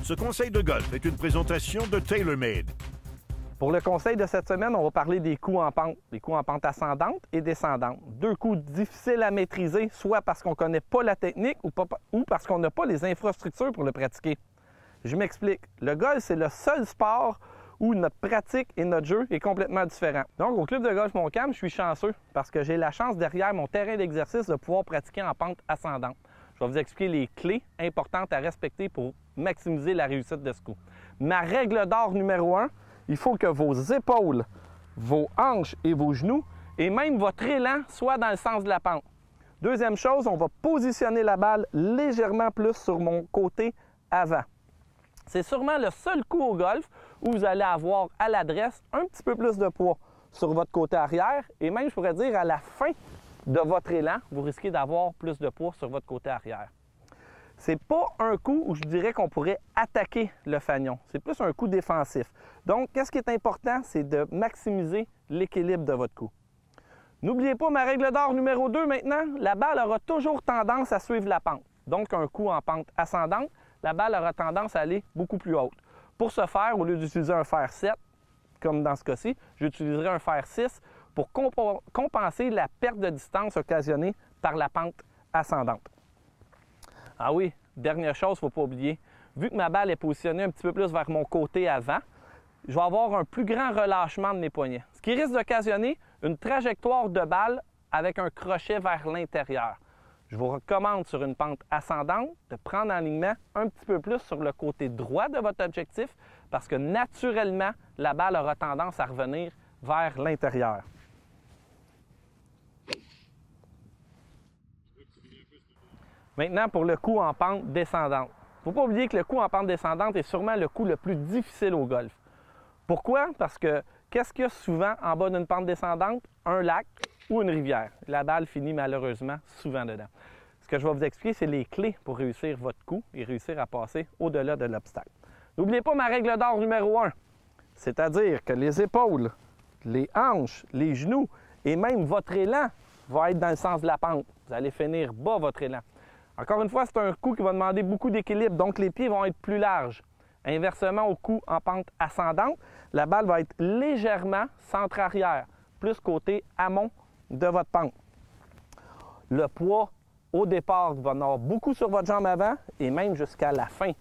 Ce conseil de golf est une présentation de TaylorMade. Pour le conseil de cette semaine, on va parler des coups en pente. Des coups en pente ascendante et descendante. Deux coups difficiles à maîtriser, soit parce qu'on ne connaît pas la technique ou parce qu'on n'a pas les infrastructures pour le pratiquer. Je m'explique. Le golf, c'est le seul sport où notre pratique et notre jeu est complètement différent. Donc, au club de golf Montcalm, je suis chanceux parce que j'ai la chance derrière mon terrain d'exercice de pouvoir pratiquer en pente ascendante. Je vais vous expliquer les clés importantes à respecter pour maximiser la réussite de ce coup. Ma règle d'or numéro 1, il faut que vos épaules, vos hanches et vos genoux et même votre élan soient dans le sens de la pente. Deuxième chose, on va positionner la balle légèrement plus sur mon côté avant. C'est sûrement le seul coup au golf où vous allez avoir à l'adresse un petit peu plus de poids sur votre côté arrière et même, je pourrais dire, à la fin de votre élan, vous risquez d'avoir plus de poids sur votre côté arrière. C'est pas un coup où je dirais qu'on pourrait attaquer le fanion. C'est plus un coup défensif. Donc, qu'est-ce qui est important? C'est de maximiser l'équilibre de votre coup. N'oubliez pas ma règle d'or numéro 2 maintenant. La balle aura toujours tendance à suivre la pente. Donc, un coup en pente ascendante, la balle aura tendance à aller beaucoup plus haute. Pour ce faire, au lieu d'utiliser un fer 7, comme dans ce cas-ci, j'utiliserai un fer 6 pour compenser la perte de distance occasionnée par la pente ascendante. Ah oui, dernière chose, il ne faut pas oublier, vu que ma balle est positionnée un petit peu plus vers mon côté avant, je vais avoir un plus grand relâchement de mes poignets, ce qui risque d'occasionner une trajectoire de balle avec un crochet vers l'intérieur. Je vous recommande sur une pente ascendante de prendre en alignement un petit peu plus sur le côté droit de votre objectif parce que naturellement, la balle aura tendance à revenir vers l'intérieur. Maintenant, pour le coup en pente descendante. Il ne faut pas oublier que le coup en pente descendante est sûrement le coup le plus difficile au golf. Pourquoi? Parce que qu'est-ce qu'il y a souvent en bas d'une pente descendante? Un lac ou une rivière. La balle finit malheureusement souvent dedans. Ce que je vais vous expliquer, c'est les clés pour réussir votre coup et réussir à passer au-delà de l'obstacle. N'oubliez pas ma règle d'or numéro 1, c'est-à-dire que les épaules, les hanches, les genoux et même votre élan vont être dans le sens de la pente. Vous allez finir bas votre élan. Encore une fois, c'est un coup qui va demander beaucoup d'équilibre, donc les pieds vont être plus larges. Inversement, au coup en pente ascendante, la balle va être légèrement centre-arrière, plus côté amont de votre pente. Le poids, au départ, va en avoir beaucoup sur votre jambe avant et même jusqu'à la fin.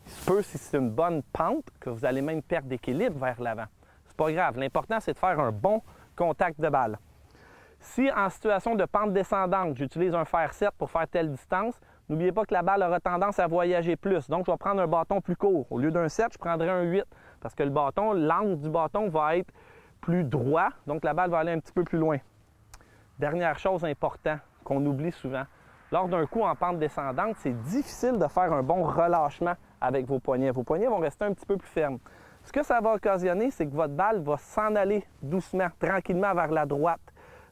Il se peut, si c'est une bonne pente, que vous allez même perdre d'équilibre vers l'avant. C'est pas grave. L'important, c'est de faire un bon contact de balle. Si en situation de pente descendante, j'utilise un fer 7 pour faire telle distance, n'oubliez pas que la balle aura tendance à voyager plus. Donc, je vais prendre un bâton plus court. Au lieu d'un 7, je prendrai un 8 parce que le bâton, l'angle du bâton va être plus droit. Donc, la balle va aller un petit peu plus loin. Dernière chose importante qu'on oublie souvent. Lors d'un coup en pente descendante, c'est difficile de faire un bon relâchement avec vos poignets. Vos poignets vont rester un petit peu plus fermes. Ce que ça va occasionner, c'est que votre balle va s'en aller doucement, tranquillement vers la droite,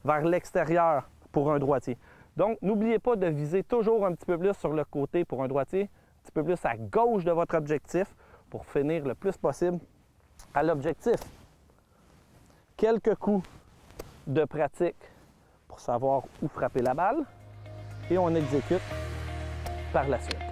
vers l'extérieur pour un droitier. Donc, n'oubliez pas de viser toujours un petit peu plus sur le côté pour un droitier, un petit peu plus à gauche de votre objectif pour finir le plus possible à l'objectif. Quelques coups de pratique pour savoir où frapper la balle et on exécute par la suite.